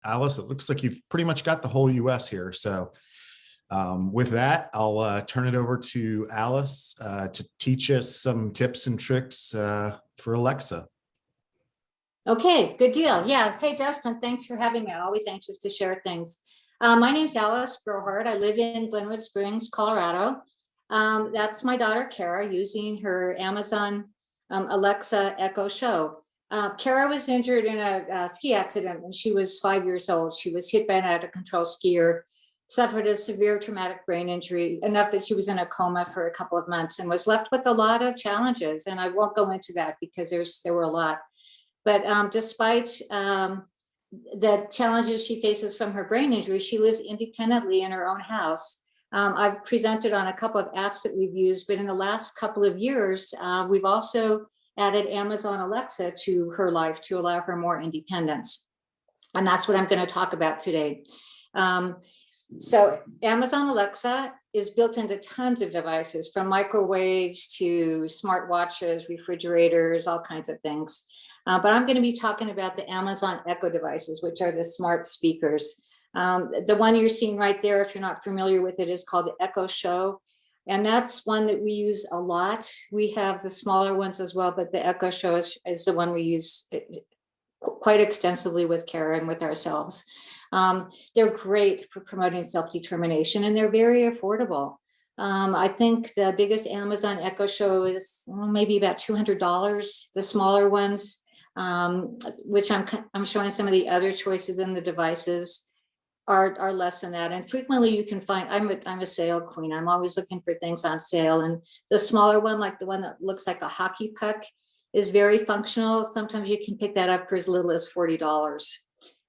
Alice, it looks like you've pretty much got the whole US here. So with that, I'll turn it over to Alice to teach us some tips and tricks for Alexa. Okay, good deal. Yeah. Hey, Dustin, thanks for having me. I'm always anxious to share things. My name's Alice Grohart. I live in Glenwood Springs, Colorado. That's my daughter, Kara, using her Amazon Alexa Echo Show. Kara was injured in a ski accident when she was 5 years old. She was hit by an out-of-control skier, suffered a severe traumatic brain injury, enough that she was in a coma for a couple of months and was left with a lot of challenges. And I won't go into that because there were a lot. But despite the challenges she faces from her brain injury, she lives independently in her own house. I've presented on a couple of apps that we've used, but in the last couple of years, we've also added Amazon Alexa to her life to allow her more independence. And that's what I'm going to talk about today. So Amazon Alexa is built into tons of devices, from microwaves to smartwatches, refrigerators, all kinds of things. But I'm going to be talking about the Amazon Echo devices, which are the smart speakers. The one you're seeing right there, if you're not familiar with it, is called the Echo Show. And that's one that we use a lot. We have the smaller ones as well, but the Echo Show is the one we use quite extensively with Kara and with ourselves. They're great for promoting self-determination, and they're very affordable. I think the biggest Amazon Echo Show is maybe about $200. The smaller ones, which I'm showing some of the other choices in the devices, are less than that. And frequently you can find, I'm a sale queen. I'm always looking for things on sale. And the smaller one, like the one that looks like a hockey puck, is very functional. Sometimes you can pick that up for as little as $40.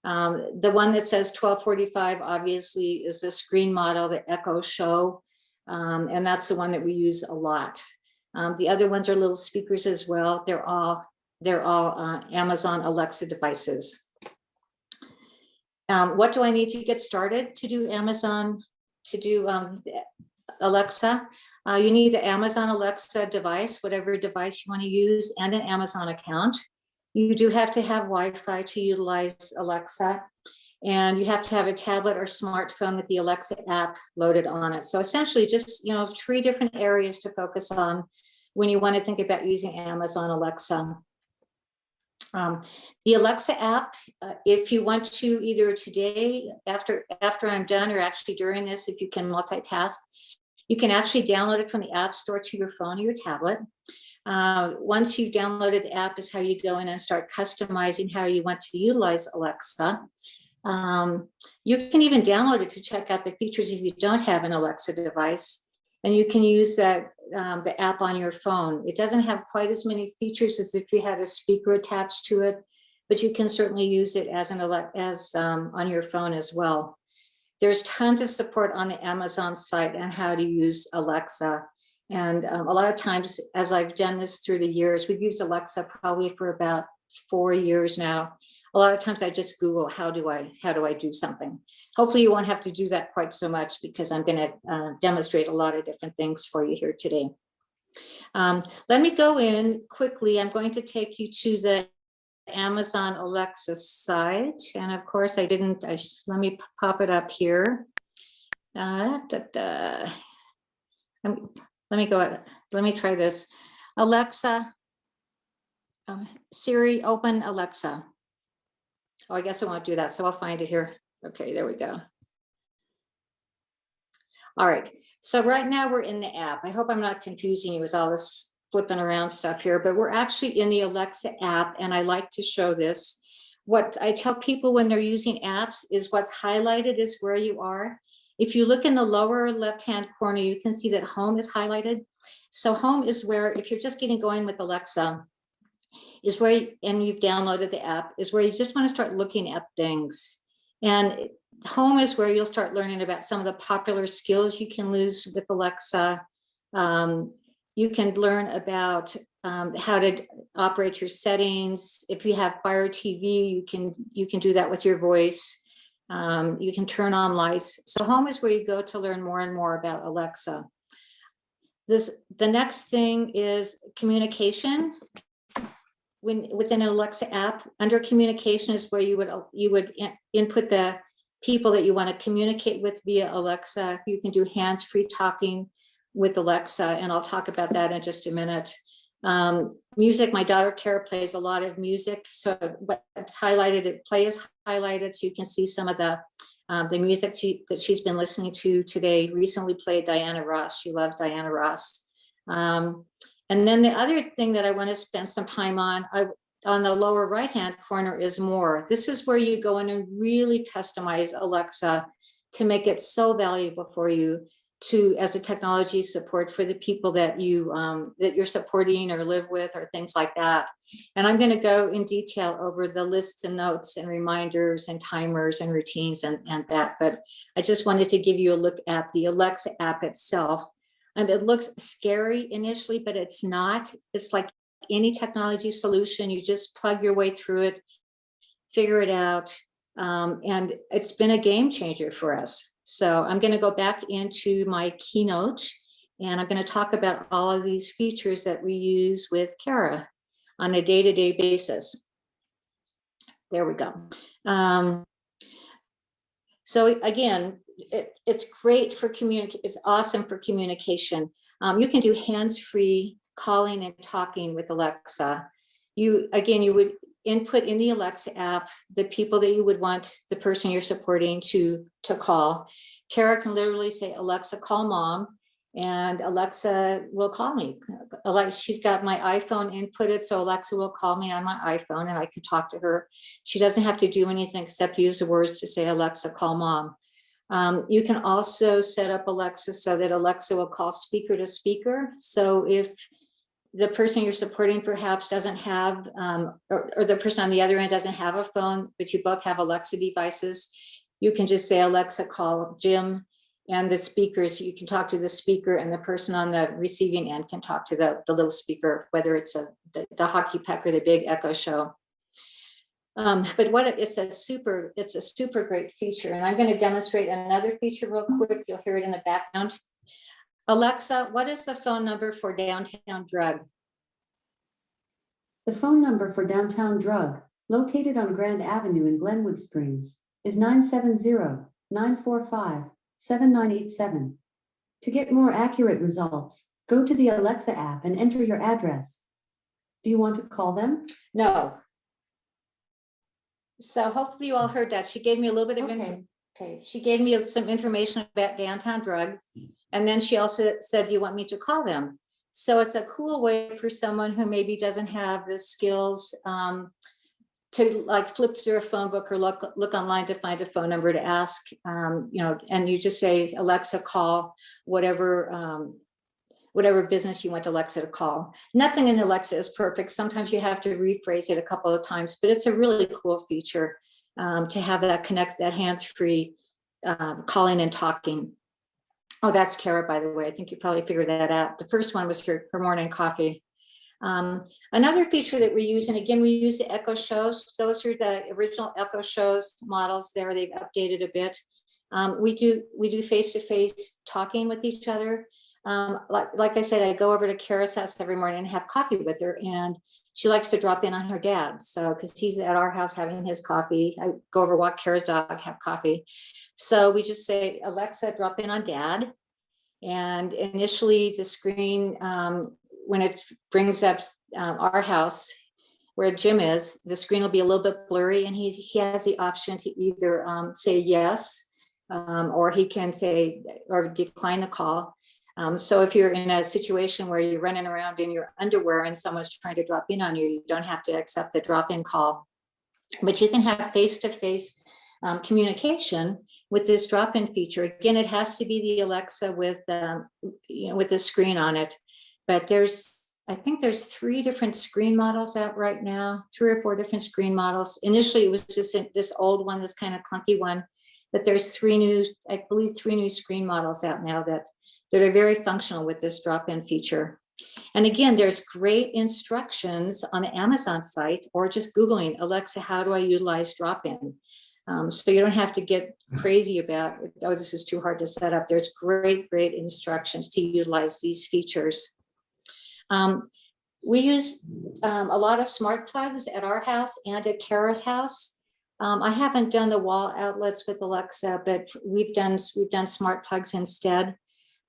The one that says $12.45 obviously is the screen model, the Echo Show. And that's the one that we use a lot. The other ones are little speakers as well. They're all Amazon Alexa devices. What do I need to get started to do Alexa? You need the Amazon Alexa device, whatever device you want to use, and an Amazon account. You do have to have Wi-Fi to utilize Alexa, and you have to have a tablet or smartphone with the Alexa app loaded on it. So essentially just, 3 different areas to focus on when you want to think about using Amazon Alexa. The Alexa app, if you want to, either today, after I'm done, or actually during this, if you can multitask, you can actually download it from the App Store to your phone or your tablet. Once you've downloaded the app is how you go in and start customizing how you want to utilize Alexa. You can even download it to check out the features if you don't have an Alexa device, and you can use the app on your phone. It doesn't have quite as many features as if you had a speaker attached to it, but you can certainly use it as on your phone as well. There's tons of support on the Amazon site on how to use Alexa. And a lot of times, as I've done this through the years, we've used Alexa probably for about 4 years now. A lot of times I just Google, how do I do something? Hopefully you won't have to do that quite so much, because I'm going to demonstrate a lot of different things for you here today. Let me go in quickly. I'm going to take you to the Amazon Alexa site. And of course let me pop it up here. Let me try this. Alexa, Siri, open Alexa. Oh, I guess I won't do that, so I'll find it here. Okay, there we go. All right, so right now we're in the app. I hope I'm not confusing you with all this flipping around stuff here, but we're actually in the Alexa app, and I like to show this. What I tell people when they're using apps is what's highlighted is where you are. If you look in the lower left-hand corner, you can see that home is highlighted. So home is where, if you're just getting going with Alexa, is where, and you've downloaded the app, is where you just want to start looking at things. And home is where you'll start learning about some of the popular skills you can use with Alexa. You can learn about how to operate your settings. If you have Fire TV, you can do that with your voice. You can turn on lights. So home is where you go to learn more and more about Alexa. The next thing is communication. within an Alexa app, under communication is where you would input the people that you want to communicate with via Alexa. You can do hands-free talking with Alexa, and I'll talk about that in just a minute. Music, my daughter Kara plays a lot of music, so what's highlighted, play is highlighted, so you can see some of the music that she's been listening to today. Recently played Diana Ross. She loves Diana Ross. And then the other thing that I want to spend some time on the lower right-hand corner is more. This is where you go in and really customize Alexa to make it so valuable for you as a technology support for the people that you're supporting or live with or things like that. And I'm going to go in detail over the lists and notes and reminders and timers and routines and that, but I just wanted to give you a look at the Alexa app itself. It looks scary initially, but it's not. It's like any technology solution. You just plug your way through it, figure it out, and it's been a game changer for us. So I'm going to go back into my keynote, and I'm going to talk about all of these features that we use with Kara on a day-to-day basis. There we go. So again, it's great for communication. It's awesome for communication. You can do hands-free calling and talking with Alexa. You would input in the Alexa app the people that you would want the person you're supporting to call. Kara can literally say, Alexa, call mom, and Alexa will call me. She's got my iPhone inputted, so Alexa will call me on my iPhone and I can talk to her. She doesn't have to do anything except use the words to say, Alexa, call mom. You can also set up Alexa so that Alexa will call speaker to speaker. So if the person you're supporting perhaps doesn't have, or the person on the other end doesn't have a phone, but you both have Alexa devices, you can just say, Alexa, call Jim, and the speakers, you can talk to the speaker, and the person on the receiving end can talk to the little speaker, whether it's the hockey puck or the big Echo Show. But it's a super great feature, and I'm going to demonstrate another feature real quick. You'll hear it in the background. Alexa, what is the phone number for Downtown Drug? The phone number for Downtown Drug, located on Grand Avenue in Glenwood Springs, is 970-945-7987. To get more accurate results, go to the Alexa app and enter your address. Do you want to call them? No. So hopefully you all heard that. She gave me a little bit of Okay. She gave me some information about Downtown Drug. And then she also said, do you want me to call them? So it's a cool way for someone who maybe doesn't have the skills to like flip through a phone book or look online to find a phone number to ask, and you just say, Alexa, call whatever business you want Alexa to call. Nothing in Alexa is perfect. Sometimes you have to rephrase it a couple of times, but it's a really cool feature to have that hands-free calling and talking. Oh, that's Kara, by the way. I think you probably figured that out. The first one was her morning coffee. Another feature that we use, and again, we use the Echo Shows. Those are the original Echo Shows models there. They've updated a bit. We do face-to-face talking with each other. Like I said, I go over to Kara's house every morning and have coffee with her, and she likes to drop in on her dad. So, because he's at our house having his coffee, I go over, walk Kara's dog, have coffee. So we just say, Alexa, drop in on dad. And initially the screen, when it brings up our house where Jim is, the screen will be a little bit blurry, and he has the option to either say yes, or he can say, or decline the call. So if you're in a situation where you're running around in your underwear and someone's trying to drop in on you, you don't have to accept the drop-in call, but you can have face-to-face communication with this drop-in feature. Again, it has to be the Alexa with with the screen on it, but I think there's 3 different screen models out right now, 3 or 4 different screen models. Initially, it was just this old one, this kind of clunky one, but there's 3 new screen models out now that are very functional with this drop-in feature. And again, there's great instructions on the Amazon site, or just Googling, Alexa, how do I utilize drop-in? So you don't have to get crazy about, oh, this is too hard to set up. There's great instructions to utilize these features. We use a lot of smart plugs at our house and at Kara's house. I haven't done the wall outlets with Alexa, but we've done smart plugs instead.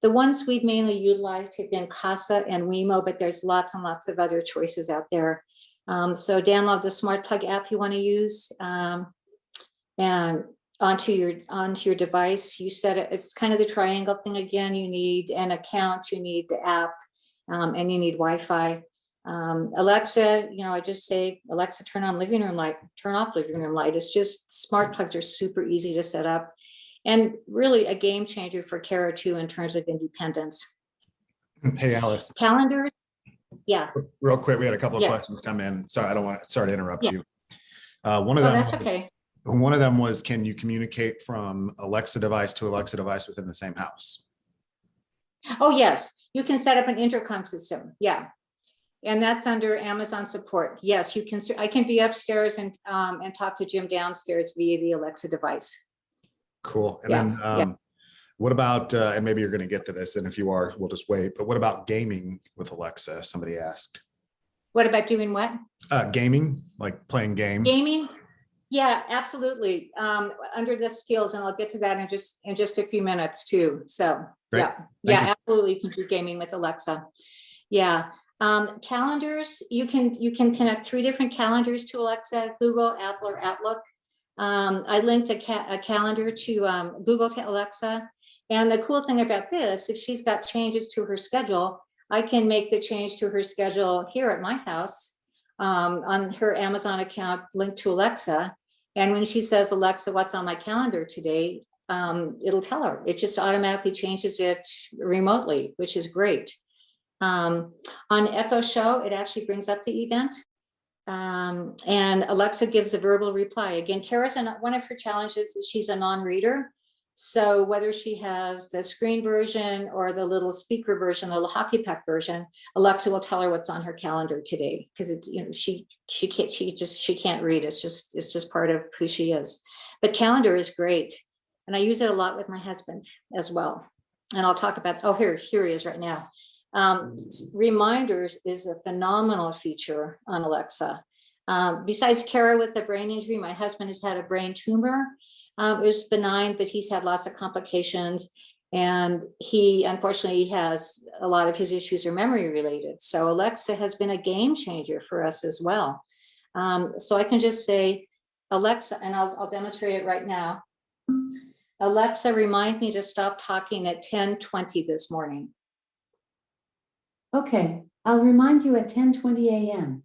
The ones we've mainly utilized have been Casa and Wemo, but there's lots and lots of other choices out there. So download the smart plug app you want to use, and onto your device. You set it, it's kind of the triangle thing again. You need an account, you need the app, and you need Wi-Fi. Alexa, I just say, Alexa, turn on living room light, turn off living room light. It's just, smart plugs are super easy to set up, and really a game changer for Kara too, in terms of independence. Hey, Alice. Calendar. Yeah. Real quick, we had a couple of Yes. questions come in. Sorry to interrupt Yeah. you. One of Oh, them, that's okay. one of them was, can you communicate from Alexa device to Alexa device within the same house? Oh, yes. You can set up an intercom system. Yeah. And that's under Amazon support. Yes, you can. I can be upstairs and talk to Jim downstairs via the Alexa device. Cool. And Yeah, then what about, and maybe you're going to get to this, and if you are, we'll just wait, but what about gaming with Alexa? Somebody asked. What about doing what? Gaming, like playing games. Gaming? Yeah, absolutely. Under the skills, and I'll get to that in just a few minutes too. So Great. yeah, absolutely. You can do gaming with Alexa. Yeah. Calendars, you can connect 3 different calendars to Alexa: Google, Apple, or Outlook. I linked a calendar to Google to Alexa. And the cool thing about this, if she's got changes to her schedule, I can make the change to her schedule here at my house on her Amazon account linked to Alexa. And when she says, Alexa, what's on my calendar today? It'll tell her. It just automatically changes it remotely, which is great. On Echo Show, it actually brings up the event. And Alexa gives a verbal reply. Again, Kara's one of her challenges is she's a non-reader. So whether she has the screen version or the little speaker version, the little hockey puck version, Alexa will tell her what's on her calendar today, because it's, she can't read. It's just part of who she is. But calendar is great, and I use it a lot with my husband as well. And I'll talk about, oh, here he is right now. Reminders is a phenomenal feature on Alexa. Besides Kara with the brain injury, my husband has had a brain tumor. It was benign, but he's had lots of complications, and he unfortunately has a lot of his issues are memory related. So Alexa has been a game changer for us as well. So I can just say, Alexa, and I'll demonstrate it right now. Alexa, remind me to stop talking at 10:20 this morning. Okay, I'll remind you at 10:20 a.m.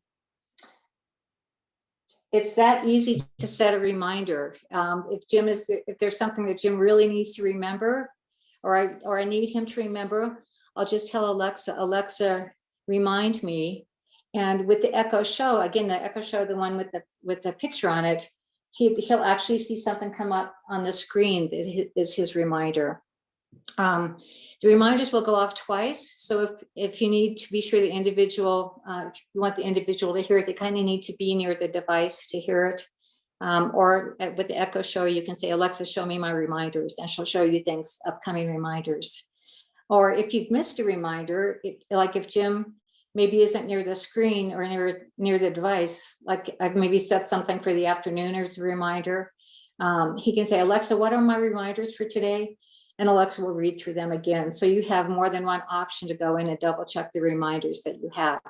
It's that easy to set a reminder. If there's something that Jim really needs to remember, or I need him to remember, I'll just tell Alexa, remind me. And with the Echo Show, again, the Echo Show, the one with the picture on it, he'll actually see something come up on the screen that is his reminder. The reminders will go off twice. So if you need to be sure the individual, if you want the individual to hear it, they kind of need to be near the device to hear it. Or with the Echo Show, you can say, Alexa, show me my reminders, and she'll show you things, upcoming reminders. Or if you've missed a reminder, like if Jim maybe isn't near the screen or near the device, like I've maybe set something for the afternoon as a reminder, he can say, Alexa, what are my reminders for today? And Alexa will read through them again. So you have more than one option to go in and double check the reminders that you have.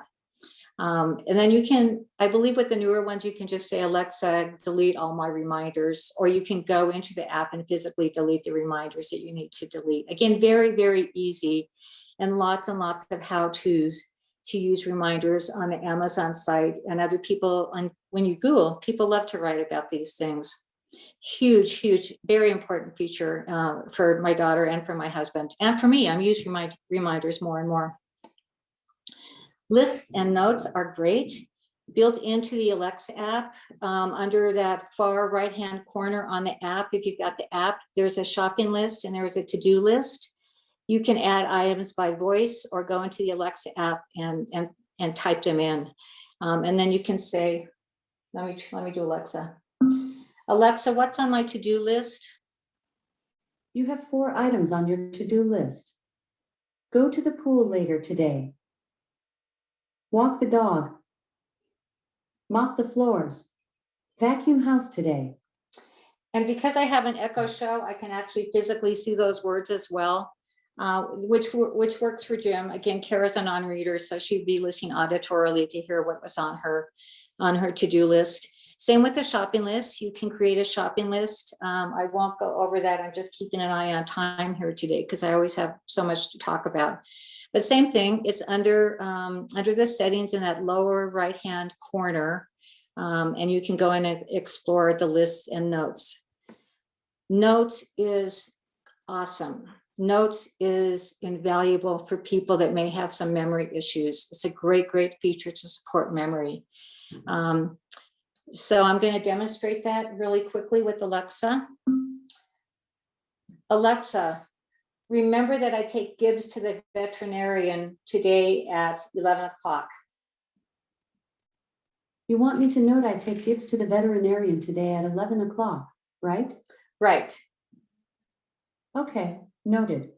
And then you can, I believe with the newer ones, you can just say, Alexa, delete all my reminders, or you can go into the app and physically delete the reminders that you need to delete. Again, very, very easy, and lots of how-tos to use reminders on the Amazon site. And other people, when you Google, people love to write about these things. Huge, very important feature for my daughter and for my husband. And for me, I'm using my reminders more and more. Lists and notes are great. Built into the Alexa app, under that far right-hand corner on the app, if you've got the app, there's a shopping list and there's a to-do list. You can add items by voice or go into the Alexa app and type them in. And then you can say, let me do Alexa. Alexa, what's on my to-do list? You have 4 items on your to-do list. Go to the pool later today. Walk the dog. Mop the floors. Vacuum house today. And because I have an Echo Show, I can actually physically see those words as well, which works for Jim. Again, Kara's a non-reader, so she'd be listening auditorily to hear what was on her to-do list. Same with the shopping list. You can create a shopping list. I won't go over that. I'm just keeping an eye on time here today because I always have so much to talk about. But same thing, it's under the settings in that lower right-hand corner. And you can go in and explore the lists and notes. Notes is awesome. Notes is invaluable for people that may have some memory issues. It's a great, great feature to support memory. So I'm going to demonstrate that really quickly with Alexa. Alexa, remember that I take Gibbs to the veterinarian today at 11 o'clock. You want me to note I take Gibbs to the veterinarian today at 11 o'clock, right? Right. Okay, noted.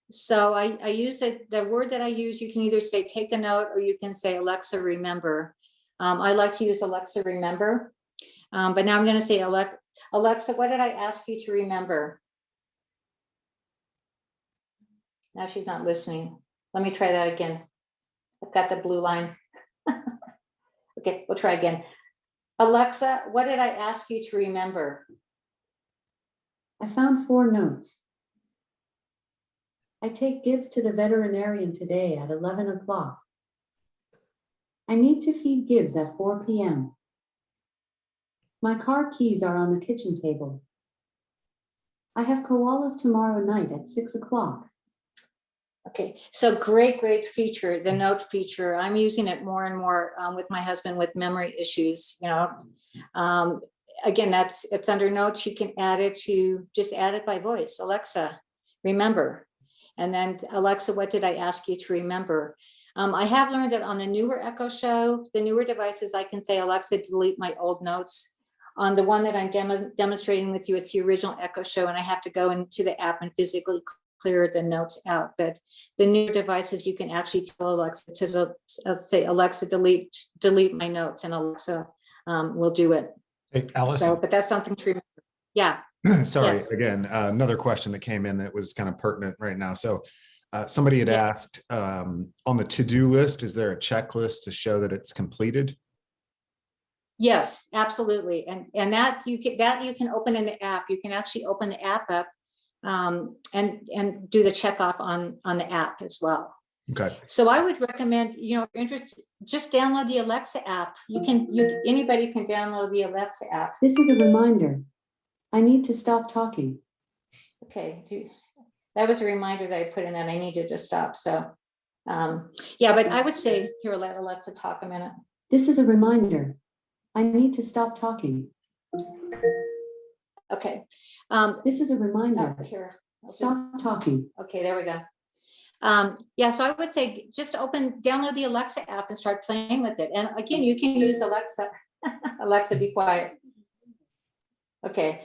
So I use the word that I use, you can either say take a note or you can say Alexa, remember. I like to use Alexa, remember. But now I'm going to say, Alexa, what did I ask you to remember? Now she's not listening. Let me try that again. I've got the blue line. Okay, we'll try again. Alexa, what did I ask you to remember? I found 4 notes. I take Gibbs to the veterinarian today at 11 o'clock. I need to feed Gibbs at 4 p.m. My car keys are on the kitchen table. I have koalas tomorrow night at 6 o'clock. Okay, so great, great feature, the note feature. I'm using it more and more with my husband with memory issues, you know. Again, it's under notes. You can add it just add it by voice. Alexa, remember. And then Alexa, what did I ask you to remember? I have learned that on the newer Echo Show, the newer devices, I can say, Alexa, delete my old notes. On the one that I'm demonstrating with you, it's the original Echo Show, and I have to go into the app and physically clear the notes out. But the newer devices, you can actually tell Alexa to say, Alexa, delete my notes, and Alexa will do it. Hey, Alice. So, but that's something to remember. Yeah. Sorry, Yes. again, another question that came in that was kind of pertinent right now. So somebody had asked on the to-do list, is there a checklist to show that it's completed? Yes, absolutely. And that you can open in the app. You can actually open the app up and do the check off on the app as well. Okay. So I would recommend, you know, if you're interested, just download the Alexa app. Anybody can download the Alexa app. This is a reminder. I need to stop talking. Okay, that was a reminder that I put in that I needed to stop. So, yeah, but I would say here, let Alexa talk a minute. This is a reminder. I need to stop talking. Okay. This is a reminder. Oh, here. Stop talking. Okay, there we go. Yeah, so I would say just download the Alexa app and start playing with it. And again, you can use Alexa. Alexa, be quiet. Okay,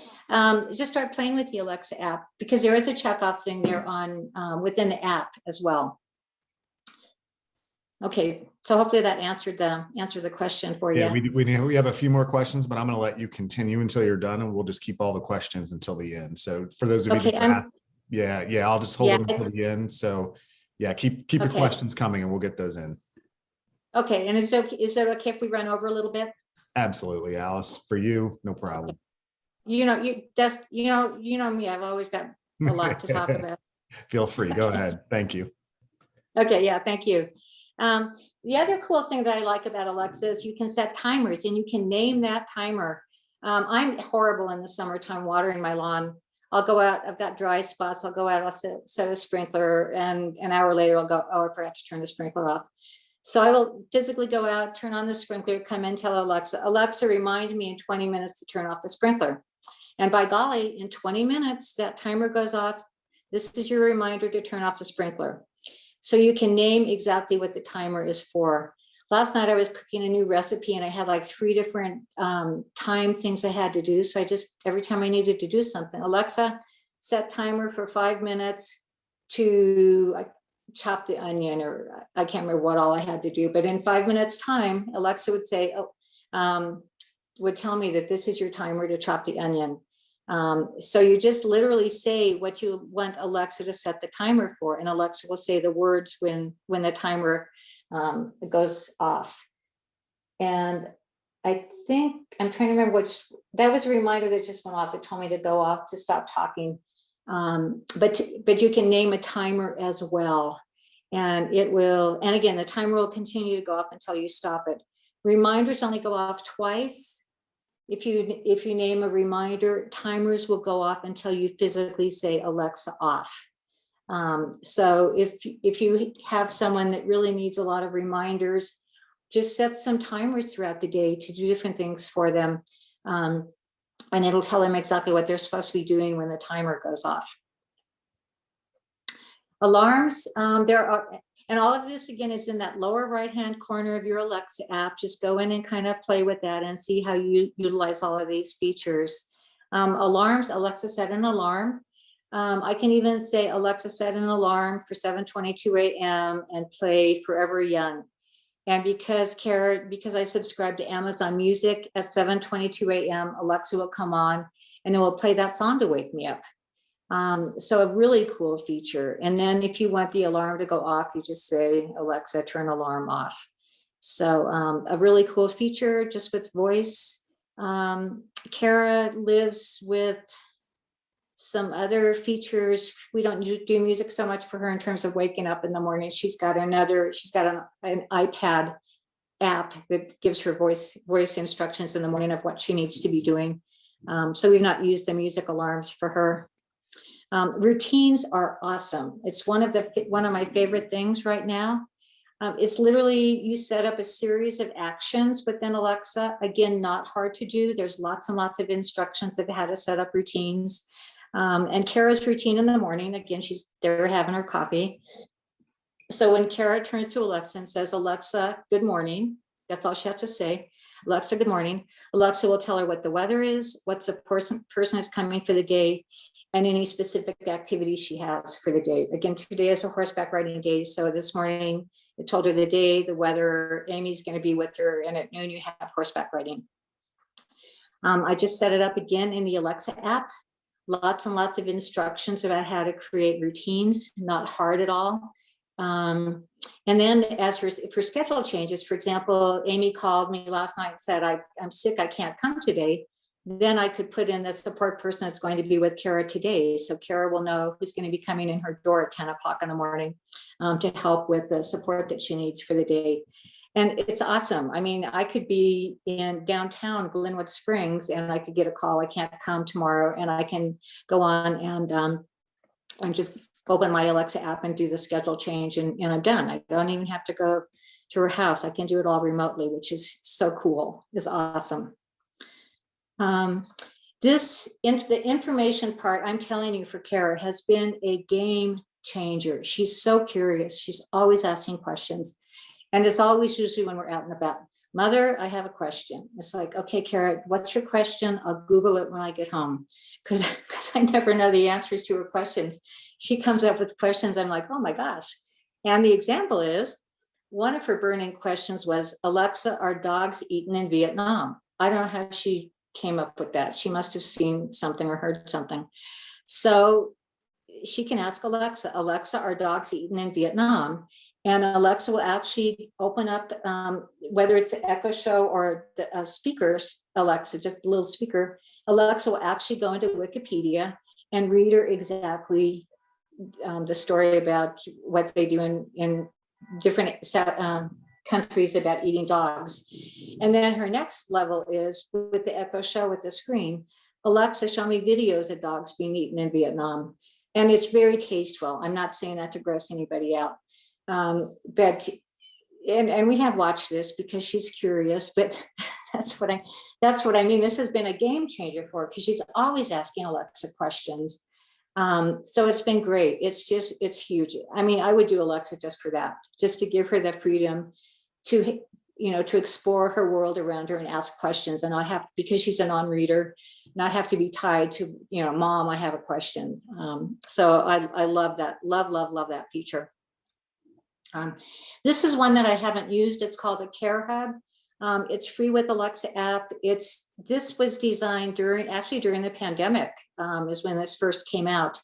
just start playing with the Alexa app because there is a checkoff thing there on within the app as well. Okay, so hopefully that answered the question for you. Yeah, we have a few more questions, but I'm going to let you continue until you're done, and we'll just keep all the questions until the end. So for those of you that asked, yeah, I'll just hold them until the end. So yeah, keep your questions coming, and we'll get those in. Okay, and is it okay if we run over a little bit? Absolutely, Alice. For you, no problem. Okay. You know me. I've always got a lot to talk about. Feel free. Go ahead. Thank you. Okay. Yeah. Thank you. The other cool thing that I like about Alexa is you can set timers and you can name that timer. I'm horrible in the summertime watering my lawn. I'll go out. I've got dry spots. I'll go out. I'll set a sprinkler, and an hour later I'll go, oh, I forgot to turn the sprinkler off. So I will physically go out, turn on the sprinkler, come in, tell Alexa, remind me in 20 minutes to turn off the sprinkler. And by golly, in 20 minutes, that timer goes off. This is your reminder to turn off the sprinkler. So you can name exactly what the timer is for. Last night I was cooking a new recipe and I had like 3 different time things I had to do. So I just, every time I needed to do something, Alexa, set timer for 5 minutes to chop the onion, or I can't remember what all I had to do, but in 5 minutes time, Alexa would say, would tell me that this is your timer to chop the onion. So you just literally say what you want Alexa to set the timer for, and Alexa will say the words when the timer goes off. And I think I'm trying to remember which, that was a reminder that just went off that told me to go off to stop talking. But you can name a timer as well, and it will, and again, the timer will continue to go off until you stop it. Reminders only go off twice. If you name a reminder, timers will go off until you physically say Alexa off. So if you have someone that really needs a lot of reminders, just set some timers throughout the day to do different things for them. And it'll tell them exactly what they're supposed to be doing when the timer goes off. Alarms, there are, and all of this again is in that lower right-hand corner of your Alexa app. Just go in and kind of play with that and see how you utilize all of these features. Alarms, Alexa set an alarm. I can even say, Alexa set an alarm for 7:22 a.m. and play Forever Young. And because I subscribe to Amazon Music, at 7:22 a.m., Alexa will come on and it will play that song to wake me up. So a really cool feature. And then if you want the alarm to go off, you just say, Alexa, turn alarm off. So a really cool feature just with voice. Kara lives with some other features. We don't do music so much for her in terms of waking up in the morning. She's got an iPad app that gives her voice instructions in the morning of what she needs to be doing. So we've not used the music alarms for her. Routines are awesome. It's one of my favorite things right now. It's literally, you set up a series of actions within Alexa. Again, not hard to do. There's lots and lots of instructions of how to set up routines. And Kara's routine in the morning, again, she's there having her coffee. So when Kara turns to Alexa and says, Alexa, good morning, that's all she has to say. Alexa, good morning. Alexa will tell her what the weather is, what's the person is coming for the day, and any specific activities she has for the day. Again, today is a horseback riding day. So this morning, it told her the day, the weather, Amy's going to be with her, and at noon you have horseback riding. I just set it up again in the Alexa app. Lots and lots of instructions about how to create routines, not hard at all. And then as for schedule changes, for example, Amy called me last night and said, I'm sick, I can't come today. Then I could put in the support person that's going to be with Kara today. So Kara will know who's going to be coming in her door at 10 o'clock in the morning to help with the support that she needs for the day. And it's awesome. I mean, I could be in downtown Glenwood Springs and I could get a call, I can't come tomorrow, and I can go on and just open my Alexa app and do the schedule change, and I'm done. I don't even have to go to her house. I can do it all remotely, which is so cool. It's awesome. The information part, I'm telling you, for Kara has been a game changer. She's so curious. She's always asking questions. And it's always usually when we're out and about. Mother, I have a question. It's like, okay, Kara, what's your question? I'll Google it when I get home, because I never know the answers to her questions. She comes up with questions. I'm like, oh my gosh. And the example is, one of her burning questions was, Alexa, are dogs eaten in Vietnam? I don't know how she came up with that. She must have seen something or heard something. So she can ask Alexa, Alexa, are dogs eaten in Vietnam? And Alexa will actually open up, whether it's an Echo Show or the speakers, Alexa, just a little speaker, Alexa will actually go into Wikipedia and read her exactly the story about what they do in different countries about eating dogs. And then her next level is with the Echo Show with the screen, Alexa, show me videos of dogs being eaten in Vietnam. And it's very tasteful. I'm not saying that to gross anybody out. But we have watched this because she's curious, but that's what I mean. This has been a game changer for her because she's always asking Alexa questions. So it's been great. It's huge. I mean, I would do Alexa just for that, just to give her the freedom to, to explore her world around her and ask questions, and not have, because she's a non-reader, not have to be tied to, Mom, I have a question. So I love that, love that feature. This is one that I haven't used. It's called a Care Hub. It's free with Alexa app. This was designed during the pandemic, is when this first came out.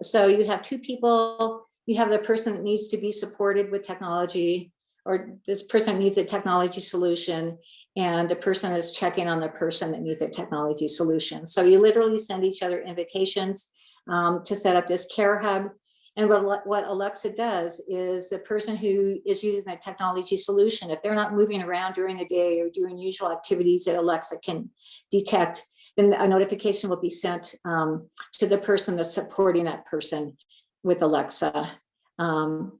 So you have two people. You have the person that needs to be supported with technology, or this person needs a technology solution, and the person is checking on the person that needs a technology solution. So you literally send each other invitations to set up this Care Hub. And what Alexa does is the person who is using the technology solution, if they're not moving around during the day or doing usual activities that Alexa can detect, then a notification will be sent to the person that's supporting that person with Alexa. And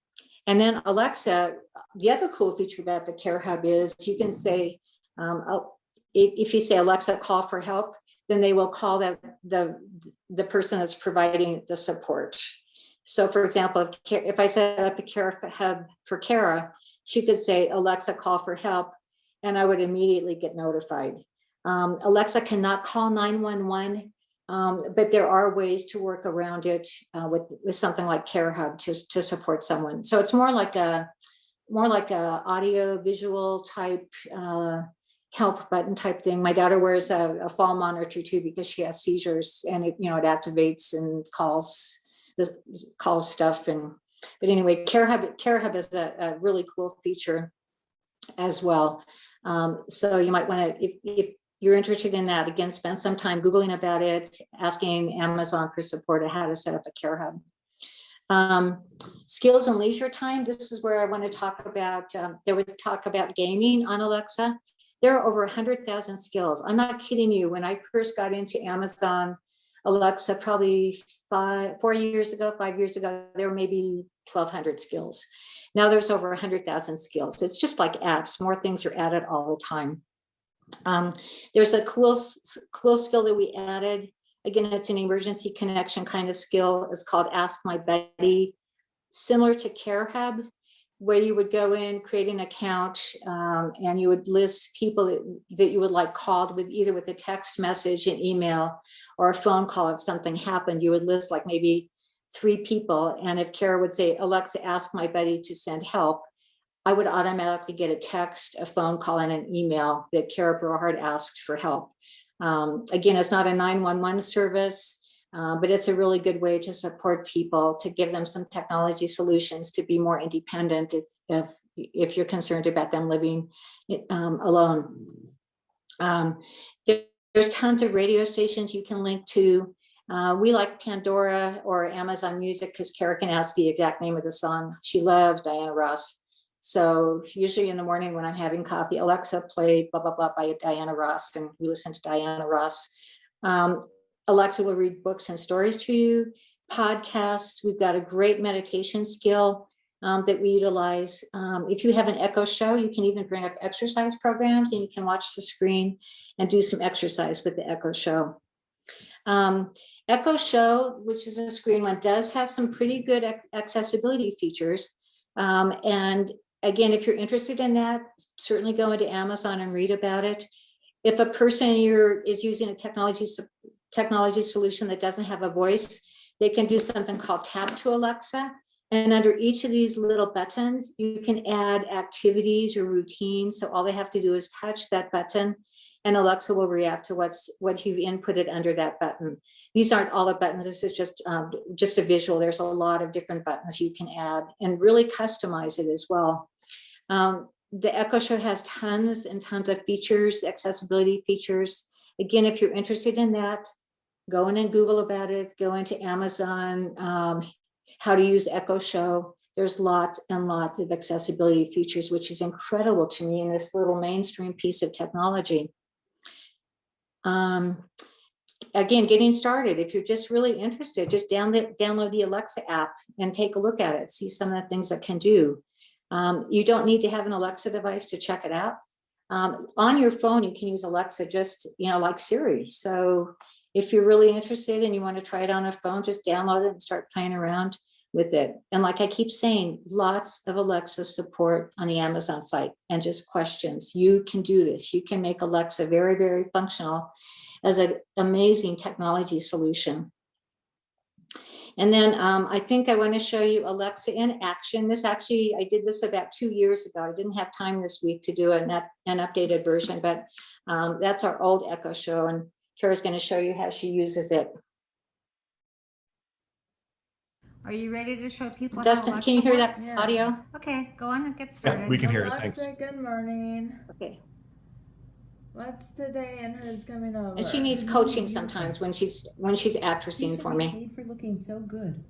then Alexa, the other cool feature about the Care Hub is you can say, if you say, Alexa, call for help, then they will call the person that's providing the support. So for example, if I set up a Care Hub for Kara, she could say, Alexa, call for help, and I would immediately get notified. Alexa cannot call 911, but there are ways to work around it with something like Care Hub to support someone. So it's more like a audio visual type help button type thing. My daughter wears a fall monitor too because she has seizures, and it activates and calls stuff. But anyway, Care Hub is a really cool feature as well. So you might want to, if you're interested in that, again, spend some time Googling about it, asking Amazon for support on how to set up a Care Hub. Skills and leisure time. This is where I want to talk about, there was talk about gaming on Alexa. There are over 100,000 skills. I'm not kidding you. When I first got into Amazon Alexa, probably 5 years ago, there were maybe 1,200 skills. Now there's over 100,000 skills. It's just like apps. More things are added all the time. There's a cool skill that we added. Again, it's an emergency connection kind of skill. It's called Ask My Buddy, similar to Care Hub, where you would go in, create an account, and you would list people that you would like called with either with a text message, an email, or a phone call. If something happened, you would list like maybe 3 people. And if Kara would say, Alexa, ask my buddy to send help, I would automatically get a text, a phone call, and an email that Kara Brohard asked for help. Again, it's not a 911 service. But it's a really good way to support people, to give them some technology solutions to be more independent if you're concerned about them living alone. There's tons of radio stations you can link to. We like Pandora or Amazon Music because Kara can ask the exact name of the song. She loves Diana Ross. So usually in the morning when I'm having coffee, Alexa, play blah, blah, blah by Diana Ross, and we listen to Diana Ross. Alexa will read books and stories to you, podcasts. We've got a great meditation skill that we utilize. If you have an Echo Show, you can even bring up exercise programs and you can watch the screen and do some exercise with the Echo Show. Echo Show, which is a screen one, does have some pretty good accessibility features. And again, if you're interested in that, certainly go into Amazon and read about it. If a person is using a technology solution that doesn't have a voice, they can do something called Tap to Alexa. And under each of these little buttons, you can add activities or routines. So all they have to do is touch that button and Alexa will react to what you've inputted under that button. These aren't all the buttons. This is just a visual. There's a lot of different buttons you can add and really customize it as well. The Echo Show has tons and tons of features, accessibility features. Again, if you're interested in that, go in and Google about it, go into Amazon, how to use Echo Show. There's lots and lots of accessibility features, which is incredible to me in this little mainstream piece of technology. Again, getting started, if you're just really interested, just download the Alexa app and take a look at it, see some of the things it can do. You don't need to have an Alexa device to check it out. On your phone, you can use Alexa just, like Siri. So if you're really interested and you want to try it on a phone, just download it and start playing around with it. And like I keep saying, lots of Alexa support on the Amazon site and just questions. You can do this. You can make Alexa very, very functional as an amazing technology solution. And then I think I want to show you Alexa in action. This actually, I did this about 2 years ago. I didn't have time this week to do an updated version, but that's our old Echo Show, and Kara's going to show you how she uses it. Are you ready to show people? Dustin, can you hear that audio? Yes. Okay, go on and get started. Yeah, we can hear it. Alexa, Thanks. good morning. Okay. What's today and who's coming over? And she needs coaching sometimes when she's actressing for me. Paid for looking so good.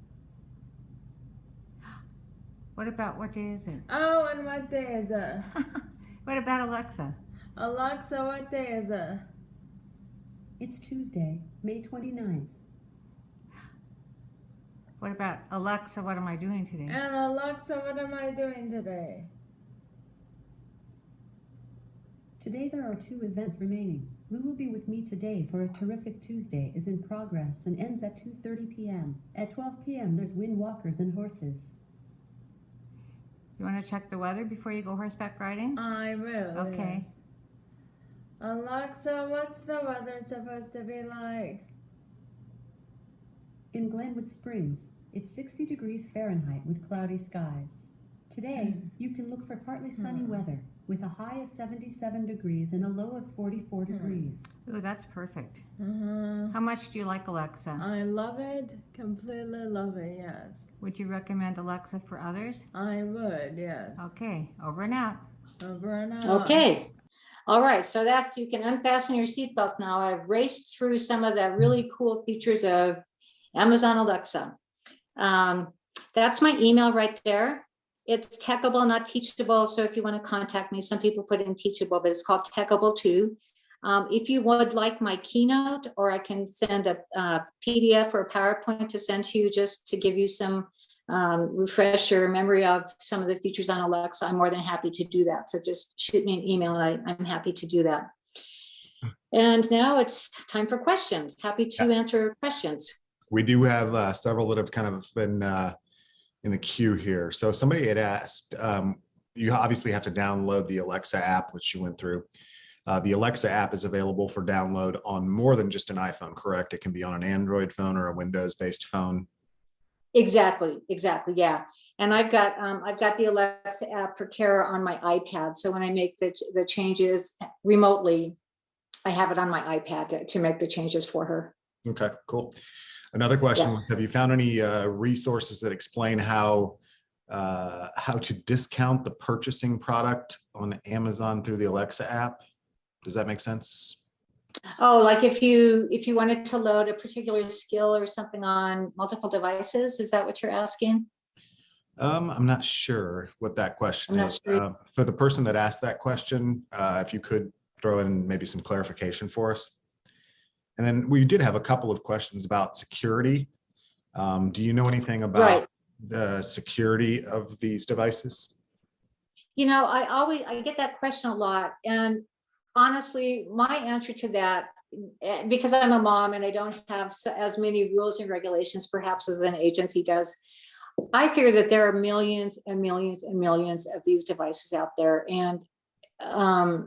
What about, what day is it? Oh, and what day is it? What about Alexa? Alexa, what day is it? It's Tuesday, May 29th. What about Alexa, what am I doing today? And Alexa, what am I doing today? Today there are 2 events remaining. Lou will be with me today for a terrific Tuesday is in progress and ends at 2:30 p.m. At 12 p.m. there's wind walkers and horses. You want to check the weather before you go horseback riding? I will. Okay. Yes. Alexa, what's the weather supposed to be like? In Glenwood Springs, it's 60 degrees Fahrenheit with cloudy skies. Today, you can look for partly sunny weather with a high of 77 degrees and a low of 44 degrees. Ooh, that's perfect. Mm-hmm. How much do you like Alexa? I love it. Completely love it, yes. Would you recommend Alexa for others? I would, yes. Okay, over and out. Over and out. Okay. All right. So that's, you can unfasten your seatbelts now. I've raced through some of the really cool features of Amazon Alexa. That's my email right there. It's Techable, not Teachable. So if you want to contact me, some people put in Teachable, but it's called Techable too. If you would like my keynote, or I can send a PDF or a PowerPoint to send to you just to give you some refresh your memory of some of the features on Alexa, I'm more than happy to do that. So just shoot me an email and I'm happy to do that. And now it's time for questions. Happy to answer questions. We do have several that have kind of been in the queue here. So somebody had asked, you obviously have to download the Alexa app, which you went through. The Alexa app is available for download on more than just an iPhone, correct? It can be on an Android phone or a Windows-based phone. Exactly, yeah. And I've got the Alexa app for Kara on my iPad. So when I make the changes remotely, I have it on my iPad to make the changes for her. Okay, cool. Another question was, have you found any resources that explain how to discount the purchasing product on Amazon through the Alexa app? Does that make sense? Oh, like if you wanted to load a particular skill or something on multiple devices, is that what you're asking? I'm not sure what that question is. Sure. For the person that asked that question, if you could throw in maybe some clarification for us. And then we did have a couple of questions about security. Do you know anything about the security of these devices? You know, I get that question a lot. And honestly, my answer to that, because I'm a mom and I don't have as many rules and regulations perhaps as an agency does, I fear that there are millions and millions and millions of these devices out there. And I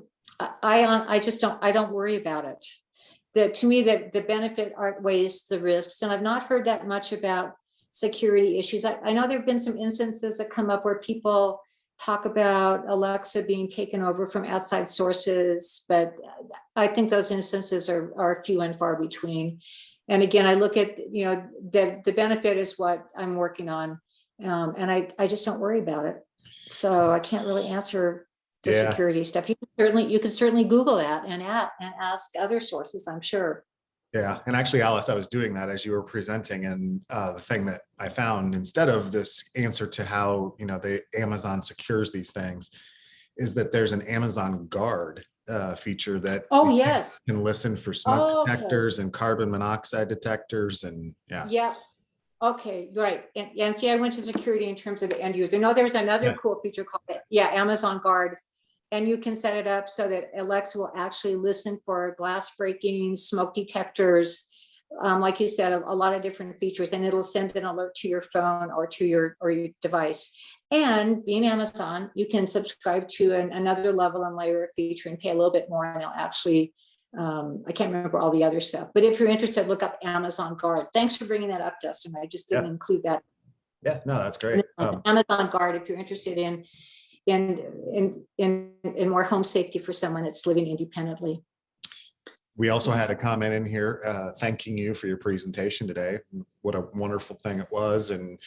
don't worry about it. To me, the benefit outweighs the risks. And I've not heard that much about security issues. I know there have been some instances that come up where people talk about Alexa being taken over from outside sources, but I think those instances are few and far between. And again, I look at, you know, the benefit is what I'm working on. And I just don't worry about it. So I can't really answer the security stuff. You can certainly Google that and ask other sources, I'm sure. Yeah, and actually, Alice, I was doing that as you were presenting, and the thing that I found instead of this answer to how the Amazon secures these things is that there's an Amazon Guard feature that can listen for smoke detectors and carbon monoxide detectors, and Okay, right. And see, I went to security in terms of the end user. No, there's another cool feature called Amazon Guard. And you can set it up so that Alexa will actually listen for glass breaking, smoke detectors, like you said, a lot of different features, and it'll send an alert to your phone or to your device. And being Amazon, you can subscribe to another level and layer of feature and pay a little bit more, and they'll actually I can't remember all the other stuff, but if you're interested, look up Amazon Guard. Thanks for bringing that up, Dustin. I just didn't include that. Yeah, no, that's great. Amazon Guard, if you're interested in more home safety for someone that's living independently. We also had a comment in here thanking you for your presentation today. What a wonderful thing it was. And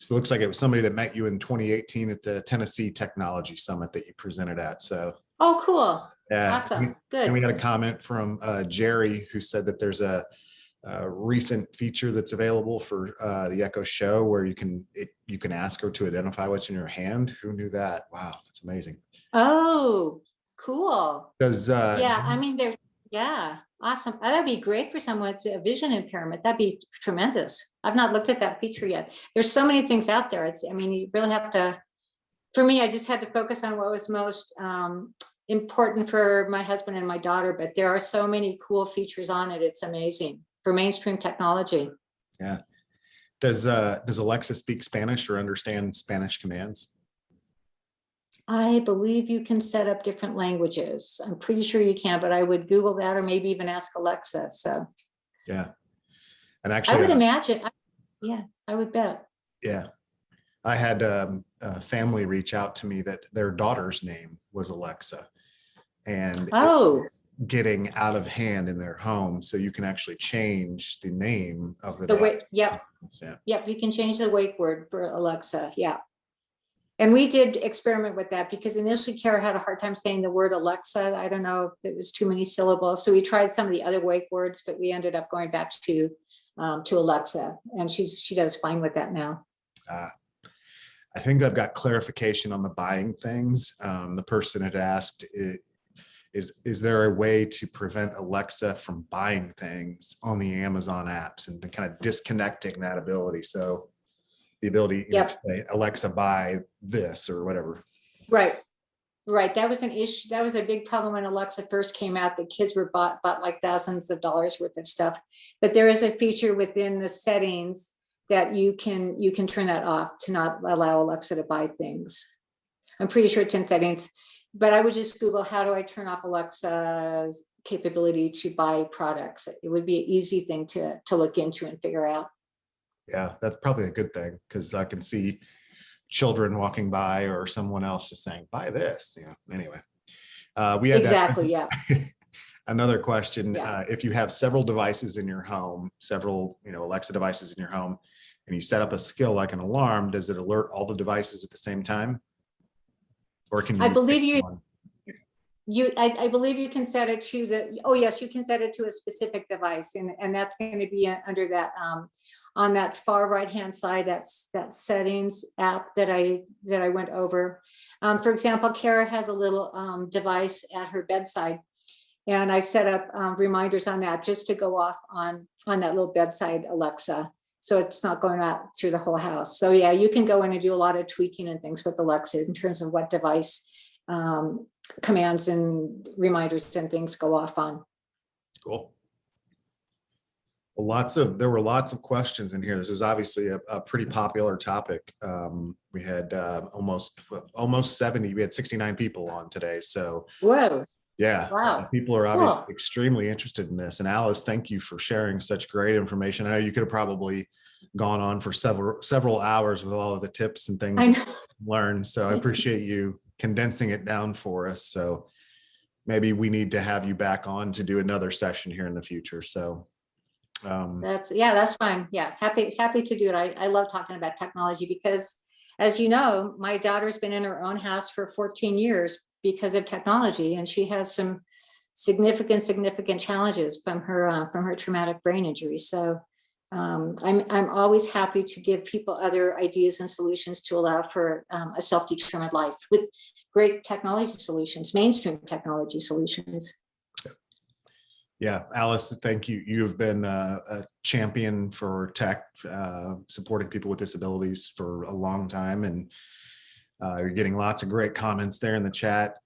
it looks like it was somebody that met you in 2018 at the Tennessee Technology Summit that you presented at. So, oh, cool. Yeah. Awesome. Good. And we got a comment from Jerry, who said that there's a recent feature that's available for the Echo Show where you can ask her to identify what's in your hand. Who knew that? Wow, that's amazing. Oh, cool. Does yeah, I mean, yeah, awesome. That'd be great for someone with a vision impairment. That'd be tremendous. I've not looked at that feature yet. There's so many things out there. I mean, you really have to, for me, I just had to focus on what was most important for my husband and my daughter, but there are so many cool features on it. It's amazing for mainstream technology. Yeah. Does Alexa speak Spanish or understand Spanish commands? I believe you can set up different languages. I'm pretty sure you can, but I would Google that or maybe even ask Alexa. So yeah. And actually, I would imagine. Yeah, I would bet. Yeah. I had a family reach out to me that their daughter's name was Alexa, and getting out of hand in their home. So you can actually change the name of the wake. Yep. Yep. You can change the wake word for Alexa. Yeah. And we did experiment with that because initially Kara had a hard time saying the word Alexa. I don't know if it was too many syllables. So we tried some of the other wake words, but we ended up going back to Alexa, and she does fine with that now. I think I've got clarification on the buying things. The person had asked, is there a way to prevent Alexa from buying things on the Amazon apps and kind of disconnecting that ability? So the ability to say, Alexa, buy this or whatever. Right. That was an issue. That was a big problem when Alexa first came out. The kids were bought like thousands of dollars worth of stuff. But there is a feature within the settings that you can turn that off to not allow Alexa to buy things. I'm pretty sure it's in settings, but I would just Google, how do I turn off Alexa's capability to buy products? It would be an easy thing to look into and figure out. Yeah, that's probably a good thing, because I can see children walking by or someone else just saying, buy this, anyway. We had exactly, another question. If you have several devices in your home, several, Alexa devices in your home, and you set up a skill like an alarm, does it alert all the devices at the same time? Or can you? I believe I believe you can set it to yes, you can set it to a specific device, and that's going to be under that on that far right hand side. That's that settings app that I went over. For example, Kara has a little device at her bedside, and I set up reminders on that just to go off on that little bedside Alexa, so it's not going out through the whole house. So yeah, you can go in and do a lot of tweaking and things with Alexa in terms of what device commands and reminders and things go off on. Cool. Well, there were lots of questions in here. This was obviously a pretty popular topic. We had almost 70. We had 69 people on today. So whoa. Yeah. Wow. People are obviously extremely interested in this. And Alice, thank you for sharing such great information. I know you could have probably gone on for several hours with all of the tips and things you learned. So I appreciate you condensing it down for us. So maybe we need to have you back on to do another session here in the future. So that's fine. Yeah, happy to do it. I love talking about technology because, as you know, my daughter's been in her own house for 14 years because of technology, and she has some significant challenges from her traumatic brain injury. So I'm always happy to give people other ideas and solutions to allow for a self-determined life with great technology solutions, mainstream technology solutions. Yeah, Alice, thank you. You've been a champion for tech, supporting people with disabilities for a long time, and you're getting lots of great comments there in the chat,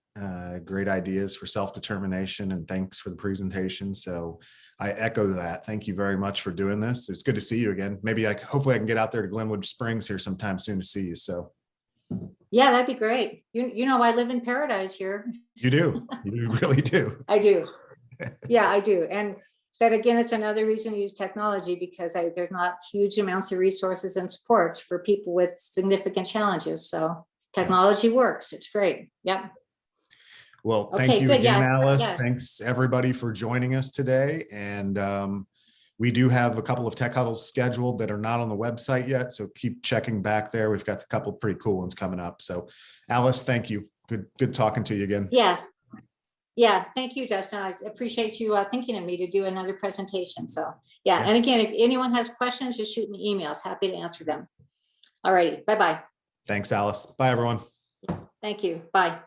great ideas for self-determination, and thanks for the presentation. So I echo that. Thank you very much for doing this. It's good to see you again. Maybe hopefully I can get out there to Glenwood Springs here sometime soon to see you. So yeah, that'd be great. You know, I live in paradise here. You do. You really do. I do. Yeah, I do. And that again, it's another reason to use technology because there's not huge amounts of resources and supports for people with significant challenges. So technology works. It's great. Yep. Well, thank Okay, you good. again, Yeah. Alice. Yeah. Thanks everybody for joining us today. And we do have a couple of tech huddles scheduled that are not on the website yet. So keep checking back there. We've got a couple of pretty cool ones coming up. So Alice, thank you. Good talking to you again. Yeah. Yeah. Thank you, Dustin. I appreciate you thinking of me to do another presentation. So yeah. And again, if anyone has questions, just shoot me emails. Happy to answer them. All righty. Bye-bye. Thanks, Alice. Bye, everyone. Thank you. Bye.